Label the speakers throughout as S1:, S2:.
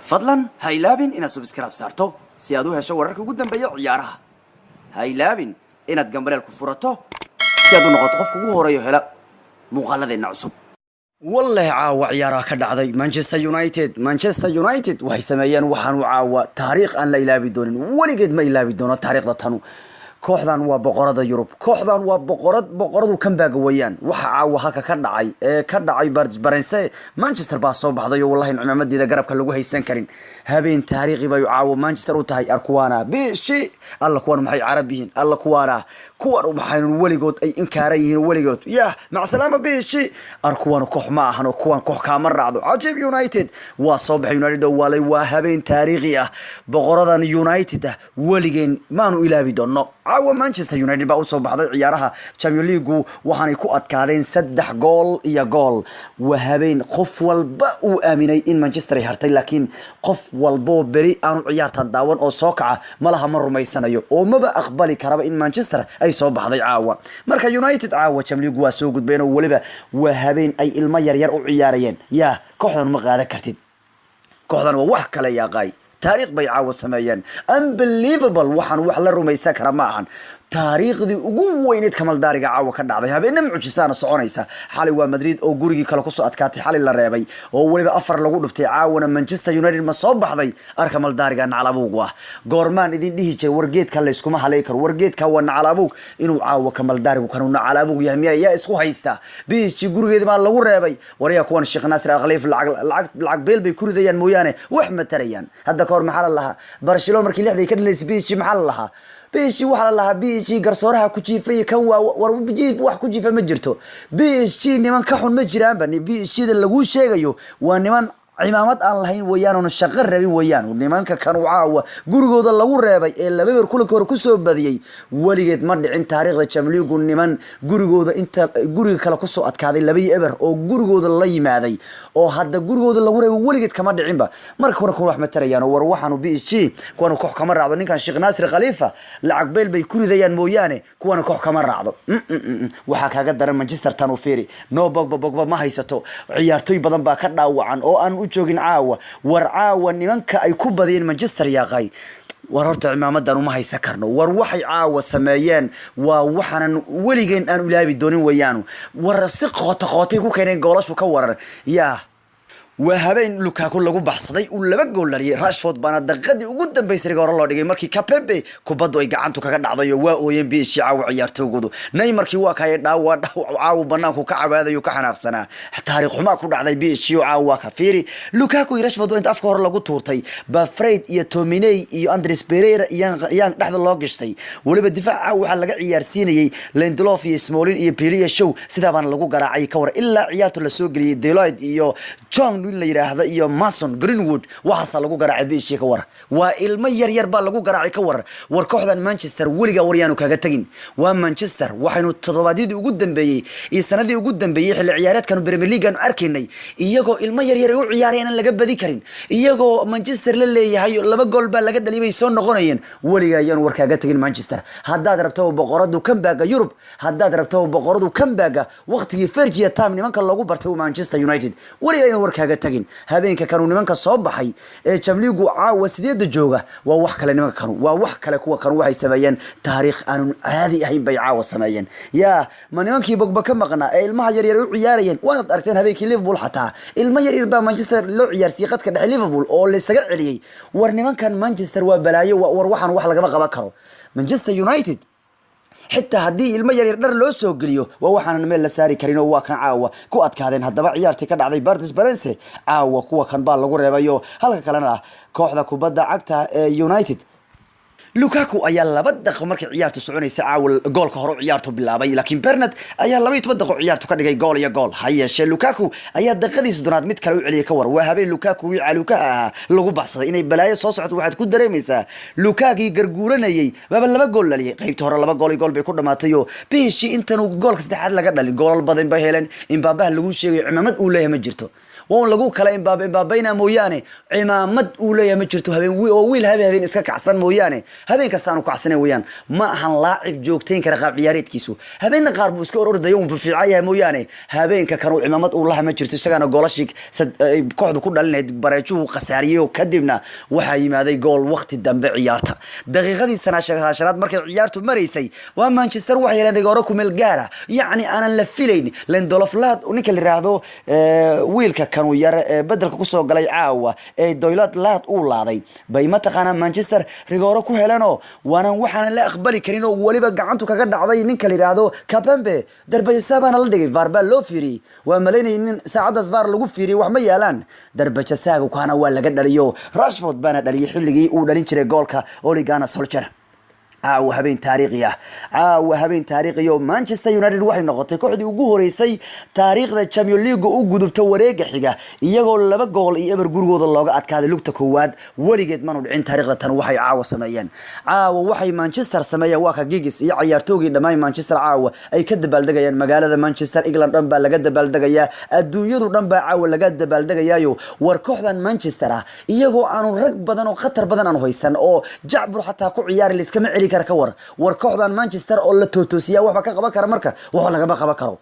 S1: fadlan ha ilaabin inaad subscribe saarto si aad u hesho wararka ugu dambeeya ciyaaraha. Ha ilaabin inaad gambaleel ku furato si aad u noqoto qofka ugu horeeyo hela muuqaaladeena cusub. والله عاوة عيارة كدعدي مانشستر يونايتد وهي سميان وحن وعاوة تاريخ أن لا إله بدون ولقد ما إله بدون تاريخ ذاتنو كوحدان وبقرة يوروب كوحدان بقرة وكم باقويان وحعاوة هكا كدعي برنسي مانشستر باصو بحضي والله العمامات دي ذا قرب كاللوغو هيسان كارين هابين تاريخي بايو عاوة مانشستر وتهي أركوانا بشي الله كوانو محي عربيين الله كوانو محي ولقود أي إنكاريين ولقود ياه مع سلامة بشي أركوانو كوح معهن وكوان كوح كامر رعدو عجيب يونايتد وصبح يونايتد والي وهابين تاريخي بقرة يونايتد ولقين مانو إلا بدون عاوة مانشستر يونايتد بقى وصل بعض عيارها تشامبيون ليجو وحنا يكون أتكارين 3 جول يا جول وهابين قف والبقوا آمنين إن مانشستر يهرتي لكن قف والبو بري أنا عيارتها داون أو سوكعة ما لها مرة ما يسنيو وما بقى أقبلي كربا إن مانشستر أي صوب بعض عاوة مركا يونايتد عاوة تشامبيون ليجو وسوق بينه ولبا وهابين أي المير يرقوا عياريين يا كوحدان مغادا كرتيد كوحدان ووحكا لا يا غاي تاريخ بيعاو سمايان unbelievable وحن وحلا روميسا كرماهن تاريخ دي ugu weyneed kamal daariga caawa ka dhacday habeenna mucjisana soconaysa xalay waa Madrid oo gurigii kala ku soo adkaatay xalay la reebay oo waliba afar lagu dhuftay caawana Manchester United ma soo baxday arkamal daariga nacalabuug ah goormaan idin dhihi jiray wargeedka la iskuma halay karo wargeedka waa nacalabuug inuu caawa kamal daarigu kanu nacalabuug yahay miyaa isku haysta biishi gurigeeda ma lagu reebay wariya kuwan Sheikh Nasir Al-Khaliif lacag beel bay ku ridayaan mooyaane wax ma tarayaan hadda koor maxaa laha Barcelona markii lixday ka dhilaysay biishi maxaa laha بيشي وحلا لها بيشي قرصورها كوجيفي كان وربجيف واحد كوجيفة مجرته بيشي نمان كحون مجران بني بيشي ده لقول شيء جو ونمان عمامات aan lahayn weeyaan oo shaqo rabin weeyaan nimanka kan caawa gurigooda lagu reebay ee laba beer kula kor ku soo badiyay waligeed ma dhicin taariikhda Champions League niman gurigooda inta guriga kala ku soo adkaaday laba eber oo gurigooda la yimaaday oo hadda gurigooda lagu reebay waligeed kama dhicin ba marka hore wax ma tarayaan war waxaanu biishi kuwan koox kama raacdo ninkan Sheikh Nasir Khalifa lacag beel bay ku ridayaan mooyaane kuwan koox kama raacdo waxa kaaga daran Manchester tan u fiiri no bogba ma haysato ciyaartoy badan baa ka dhaawacan oo aan joogin caawa war caawa nimanka ay ku badiyeen Manchester yaaqay war horta cimaamadan uma haysan karno war waxay caawa sameeyeen waa waxaan waligeen aan ilaabi doonin weeyaan war si qootay ku keenay goolashu ka warar yaa وهابين لوكاكو lagu baxsaday uu laba gool dhaliyay Rashford baana daqiiqadii ugu dambeysay goor loo dhigay markii Kapembe kubaddu ay gacantu kaga dhacday waa ooyeen biishi caaw ciyaartooygu Neymarkii waa kay dhaawac banaanku ka cabaadayo ka xanaaqsana taariikh xuma ku dhacday biishi caaw ka fiiri Lukaku iyo Rashford inta afka hore lagu tuurtay ba Fred iyo Tominey iyo Andres Pereira iyaan dhaxda loo gashtay waliba difaaca waxa laga ciyaarsiinayay Lindelof iyo Smalling iyo Pilier show sida baan lagu garaacay ka war ilaa ciyaartu la soo galiyay Deloitte iyo John la yiraahdo iyo Mason Greenwood waxa lagu garaacay biishi ka war waa ilmo yar baa lagu garaacay ka war kooxdan Manchester waliga waryaanu kaga tagin waa Manchester waxaynu toddobaadii ugu dambeeyay iyo sanadii ugu dambeeyay xilli ciyaareedkan Premier League aan arkaynay iyagoo ilmo yar u ciyaarayaan laga badi karin iyagoo Manchester la leeyahay laba gool baa laga dhaliyay soo noqonayeen waliga ayaan war kaga tagin Manchester haddaad rabto boqoradu comeback Europe haddaad rabto boqoradu comeback waqtigii Fergie Tam nimanka lagu bartay Manchester United waliga ayaan war kaga tagin habeenka kanu nimanka soo baxay ee Champions League caawa sideeda jooga waa wax kale nimanka kanu waa wax kale kuwa kanu waxay sameeyeen taariikh aan caadi ahayn bay caawa sameeyeen yaa ma nimankii Pogba ka maqnaa ee ilmaha yar u ciyaarayeen waad aragteen habeenkii Liverpool xataa ilmo yar baa Manchester loo ciyaarsiiyay qadka dhexe Liverpool oo la isaga celiyay war nimankan Manchester waa balaayo war waxaan wax laga qaban karo Manchester United حتى هدي المجرى يقدر لو سوق اليو ووحنا نمل لساري كرينو واقع عاوة كو أتكادين هدبا عيارتي كان عضي باردس برنسي عاوة كوا كان بالغور ريبايو هلك كلنا كوحدا كو بدا عقتا يونايتد لوكاكو ayaa laba daqiiqo markii ciyaartu soconaysa caawil goolka hore ciyaartu bilaabay laakiin Bernat ayaa 12 daqiiqo ciyaartu ka dhigay gool iyo gool hayeeshee Lukaku ayaa daqiiqadiisa doonaad mid kale u celiyay ka war waa habeen Lukaku iyo Luka lagu baxsaday inay balaayo soo socoto waxaad ku dareemaysaa Lukaku garguuranayay baba laba gool dhaliyay qaybta hore laba gool iyo gool bay ku dhamaatay biishi intan goolka saddexaad laga dhalay gool badan bay heleen in baabaha lagu sheegay cimaamad uu leeyahay ma jirto وون لغو كلا إمبابينا موياني عمامد أوليا مجرتو هبين ويل هبين إسكا كعسان موياني هبين كستانو كعساني ويان ما هن لاعب جوكتين كرقاب عياريت كيسو هبين قاربو اسكا أورد يوم بفعايا موياني هبين كانوا عمامد أولها مجرتو ساقانا قولاشيك كوحدو كودا لنا برايجو قساريو كدبنا وحاي ماذا قول وقت الدنب عيارتا دقيقة دي سنة شغلات مركز عيارتو مريسي ومانشستر وحي لنا قوركم الجارة يعني أنا لفيلين لأن دولفلات ونيك اللي راهدو ويلكا كانوا ير بدل كوسو قلي عاوة دويلات لا تقول هذي بيما تقانا مانشستر رجوركو هلانو وانا وحنا لا اقبلي كرينو ولي بقى عنتو كقد عضي نينك اللي راهدو كابامبي دربي سابانا لدغي فاربال لو فيري ومليني ان ساعد اسفار لو فيري وحما يالان دربي ساغو كانا waa laga dhaliyo Rashford bana dhaliyay xilligii uu dhalin jiray goolka Ole Gunnar Solskjaer وهبين تاريخية وهبين تاريخية مانشستر يونايتد waxay noqotay kooxdii ugu horeysay taariikhda Champions League uu gudubta wareega xiga iyagoo laba gool iyo eber gurigooda looga adkaaday lugta koowaad warigeed ma dhicin taariikhda tan waxay caawa sameeyeen waxay Manchester sameeyeen waa ka Giggs iyo ciyaartoygii dhammaan Manchester caawa ay ka dabaaldegayaan magaalada Manchester England dhan baa laga dabaaldegaya adduunyadu dhan baa caawa laga dabaaldegayaayo war kooxdan Manchester iyagoo aanu rag badan oo khatar badan aan haysan oo jacbur xataa ku ciyaari liskama celi كور وركوحدان مانشستر أو لتوتوسيا وحبا كقبا كرا مركا وحلا كقبا قبا كرو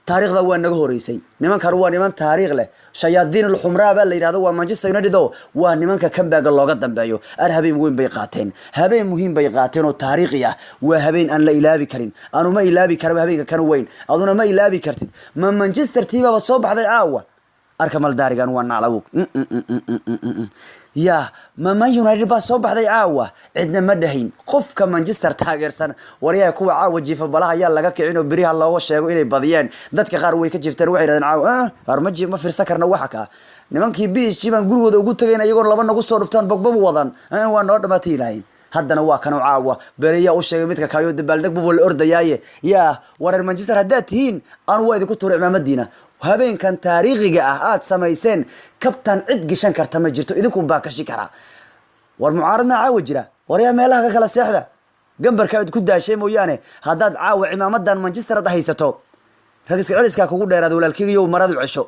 S1: تاريخ ذا وان نجهو ريسي نمان كروا نمان تاريخ له شياطين الحمراء بقى اللي هذا مانشستر يونايتد دو ونمان كم باقي الله قدام بايو أرهبين مهم بيقاتين هبين مهم بيقاتين وتاريخية وهبين أن لا إلهي كرين أنا ما إلهي كرب هبين كانوا وين أظن ما إلهي كرتين ما مانشستر تيبا والصوب هذا عاوة أركمل داري كانوا وانا على يا ما يونايتد بس صوب هذا عاوة عندنا مدهين قف كمانشستر تاجر سنة وريا كوا عاوة جيف بلاها يلا جاك عينه بريها الله وش يقول إلي بديان ذاتك قارو يكجيف ترويح هذا عاوة أرمجي ما في سكرنا وحكا نمانكي بيش جيبان قولوا ذا قلت جينا يقول لبنا قصة رفتان بقبض وضن وانا ما تيلاين هذا نوا كانوا عاوة بريا وش يقولك كايود بالدك بقول الأرض يا ورا مانشستر هداتين أنا وايد كنت رعما مدينة وهبين كان تاريخي آت سمايسين كابتن عد جشان كرتما جرتو إذنكم باكشي كرا والمعارضنا عاوة جرا وريا ميلها كلا سيحدة جنبر كايد كده شيء مويانه هذا عاوة عمامدا مانشستر ده هيستو هذا سعيد كاكو ده رادو للكيو مراد العشو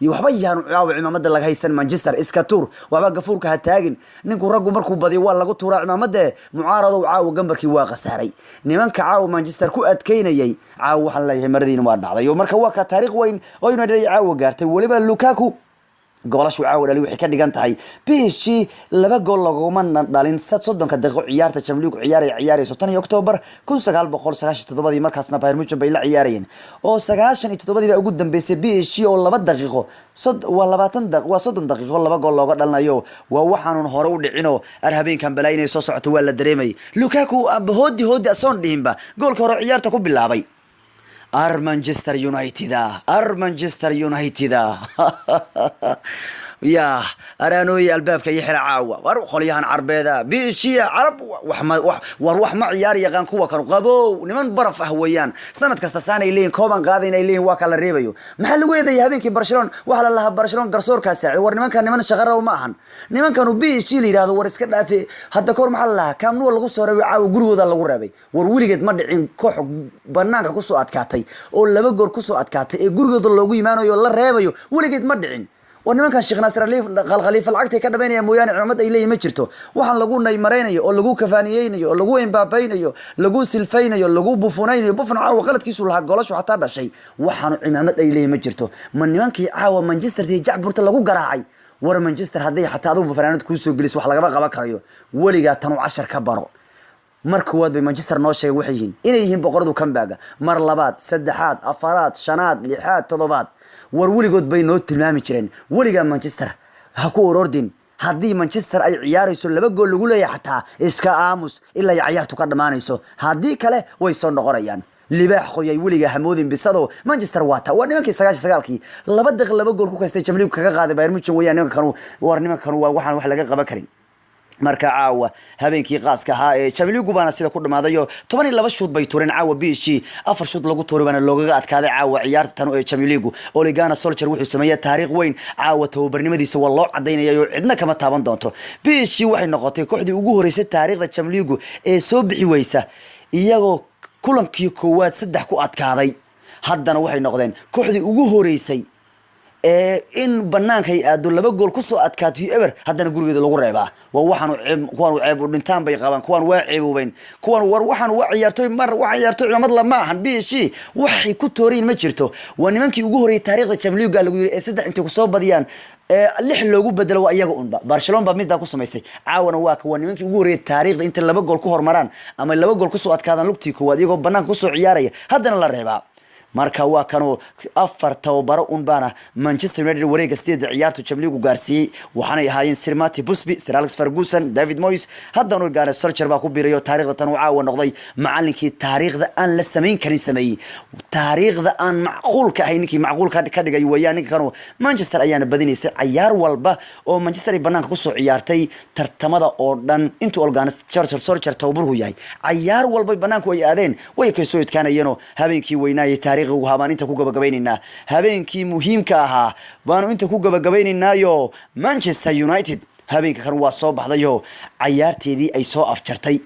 S1: يوحبيان عاوة عمامدا لك هيسن مانشستر إسكاتور وعبا قفورك هتاجن نكو رجو مركو بدي والله قلت ورا عمامدا معارض وعاوة جنبر كي واقع ساري نمانك عاوة مانشستر كو أتكين يي عاوة حلا يمردين وارد على يوم مركو واقع تاريخ وين وين عاوة جارت ولبا لوكاكو قولش وعاود اللي وحكي كان دقنتهاي بيشي لبا جول لغوما دالين 6 دقيقة عيارته شامليوك عياري 6 أكتوبر كل 1997 markaasna Bayern Munich bay la ciyaarayeen oo 97 baa ugu dambeysay bishii oo 2 daqiiqo waa 20 daqiiqo waa 30 daqiiqo laba gool looga dhalnayo waa waxaan hore u dhicino habeenkan balaynay soo socoto waa la dareemay Lukaku hoodi asoon dhihinba goolka hore ciyaarta ku bilaabay Manchester United يا أرانوي الباب كي يحرق عاوة وأروح خليهن عربيدا بيشي عرب وروح مع عياري يغان كوا كانوا قابو نمان برف أهويان سنة كستسانة إلين كوبان قاذين إلين واكال الريبيو محل ويدا يهبين كي برشلون وحل الله برشلون قرصور كاسع ورنمان كان نمان شغره وماهن نمان كانوا بيشي لي هذا ورسكنا في هذا كور محل الله كام نور لغو ربي عاو قرو ذا لغو ربي ورولي قد مدعين كوح بنانك كسو أتكاتي أو لبقور كسو أتكاتي قرو ذا لغو يمانو يولا ريبيو ولي قد مدعين ونمان كان شيخ ناصر غلغليف العقد كدبين يا مويان عمد إليه ما جرتو waxaan lagu naymareynayo oo lagu kafaaniyeynayo oo lagu imbaabeynayo lagu silfeynayo lagu bufunaynayo bufun caawa qaladkiisu laha golasho xataa dhashay waxaan cimaamad Ilaahay ma jirto man nimankii caawa Manchester tii jacburta lagu garaacay war Manchester haday xataa adu bufanaanad ku soo gelis wax laga qaban karayo waliga tan 10 ka baro markuu bay Manchester noo sheegay waxay yihiin inay yihiin boqoradu Kambaaga mar labaad saddexaad afaraad shanaad lixaad toddobaad war waligood bay noo tilmaami jireen waliga Manchester ha ku orordin haddii Manchester ay ciyaarayso laba gool lagu leeyahay xataa iska aamus ilaa ay ciyaartu ka dhamaanayso haddii kale way soo noqonayaan libaax qoyay waliga hamoodin bisado Manchester waata waa nimankii 99kii laba daqiiqo laba gool ku kaystay Champions League kaga qaaday Bayern Munich weeyaan nimankan waa waxaan wax laga qaban karin marka caawa habeenkii qaaska ahaa ee Champions League baana sida ku dhamaadayo 12 shoot bay tureen caawa biishii 4 shoot lagu tuuray baana looga adkaaday caawa ciyaarta tan ee Champions League Ole Gunnar Solskjaer wuxuu sameeyay taariikh weyn caawa tababarnimadiisa waa loo cadeynayo cidna kama taaban doonto biishii waxay noqotay kooxdii ugu horeysay taariikhda Champions League ee soo bixi weysa iyagoo kulankii koowaad 3 ku adkaaday haddana waxay noqdeen kooxdii ugu horeysay in bannaankay aado laba gool ku soo adkaatiyo eber haddana gurigeeda lagu reebaa waa kuwan ceeb u dhintaan bay qabaan kuwan waa ceeboobeen kuwan war waxaan waa ciyaartoy mar waa ciyaartoy cimamad lama ahan biishi waxay ku tooreen ma jirto waa nimankii ugu horeeyay taariikhda Champions League lagu yiri ee saddex intii ku soo badiyaan lix loogu bedelo waa iyaga unba Barcelona ba mid ku sameysay caawana waa ka nimankii ugu horeeyay taariikhda inta laba gool ku hormaraan ama laba gool ku soo adkaadaan lugtii koowaad iyagoo bannaanka ku soo ciyaaraya haddana la reebaa marka waa kanu afar tababaro unbana Manchester United wareega sideed ciyaartu Champions League gaarsiiyay waxaana ahaayeen Sir Martin Busby, Sir Alex Ferguson, David Moyes haddana Gareth Solskjaer baa ku biirayo taariikhda tan uu caawa noqday macallinkii taariikhda aan la sameyn karin sameeyay taariikhda aan macquulka ahayn ninkii macquulka ka dhigay weeyaan ninka kanu Manchester ayaana badinaysay ciyaar walba oo Manchester ay banaanka ku soo ciyaartay tartamada oo dhan intuu Olganes Solskjaer tababarhu yahay ciyaar walba banaanku ay aadeen way ka soo idkaanayeen habeenkii weynaayay taariikh waxaan inta ku gabagabeynina habeenkii muhiimka ahaa baanu inta ku gabagabeyninayo Manchester United habeenka kan waa soo baxdayo ciyaarteedii ay soo afjartay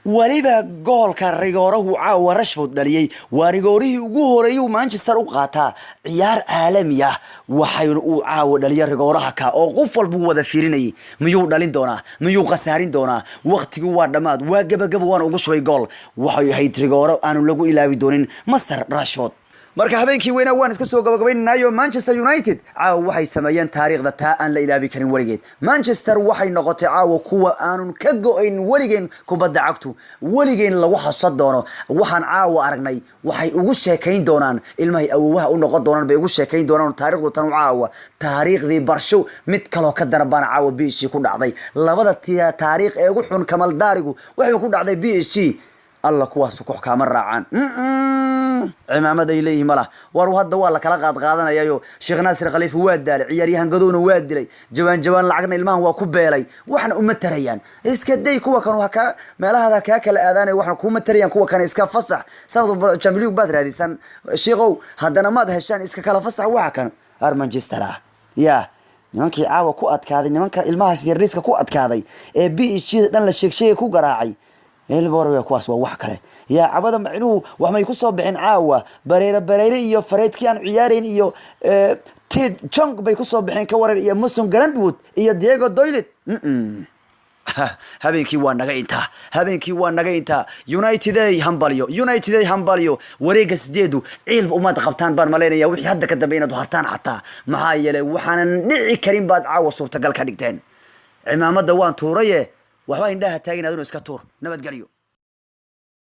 S1: waliba goolka rigoorahu caawa Rashford dhaliyay waa rigoorihii ugu horeeyay Manchester u qaataa ciyaar caalami ah waxayna uu caawa dhaliyay rigooraha ka oo qof walba wada fiirinayay miyuu dhalin doonaa miyuu qasaarin doonaa waqtigu waa dhamaad waa gabagaba waan ugu shubay gool waxay ahayd rigooro aanu lagu ilaawi doonin Master Rashford marka habeenkii weyna waan iska soo gabagabeynaayo Manchester United caawa waxay sameeyeen taariikhda taa aan la ilaabi karin warigeed Manchester waxay noqotay caawa kuwa aanun ka go'ayn warigeen kubadda cagtu warigeen lagu xasad doono waxaan caawa aragnay waxay ugu sheekayn doonaan ilmahay awoowaha u noqon doonaan bay ugu sheekayn doonaan taariikhdu tan caawa taariikhdii barsho mid kale ka darban caawa biishi ku dhacday labada taariikh ee ugu xun Kamal Daarigu waxay ku dhacday biishi alla kuwaas ku xakaama raacaan cimaamada ilayhi mala war hadda waa la kala qaadanayo Sheikh Nasir Khalifa waa daalay ciyaaryahan gadoona waa dilay jawaan lacagna ilmahan waa ku beelay waxna uma tarayaan iska day kuwa kan waxa meelaha ka kala aadaanay waxna kuma tarayaan kuwa kan iska fasax sanad Champions League baad raadisan sheegow haddana maad heshaan iska kala fasax waxa kan Manchester ya nimankii caawa ku adkaaday nimanka ilmahaas yariiska ku adkaaday ee BH dhan la sheegsheegay ku garaacay البورو كواس ووحكله يا عبدا معنو وحما يكسو بحين عاوة بريرة إيو فريد كيان عيارين إيو تيد جونك بيكسو بحين كورر إيو مسون جراندوود إيو دييغو دويلت habeenkii waa naga inta United ay hambaliyo wareega sideedu ciilba uma qabtaan baan maleynaya wixii hadda ka dambeeyay inaad hartaan xataa maxaa yeelay waxaan dhici karin baad caawa suurtagal ka dhigteen cimaamada waan tuuraye waxba indhaha taagin aduna iska tuur nabad galiyo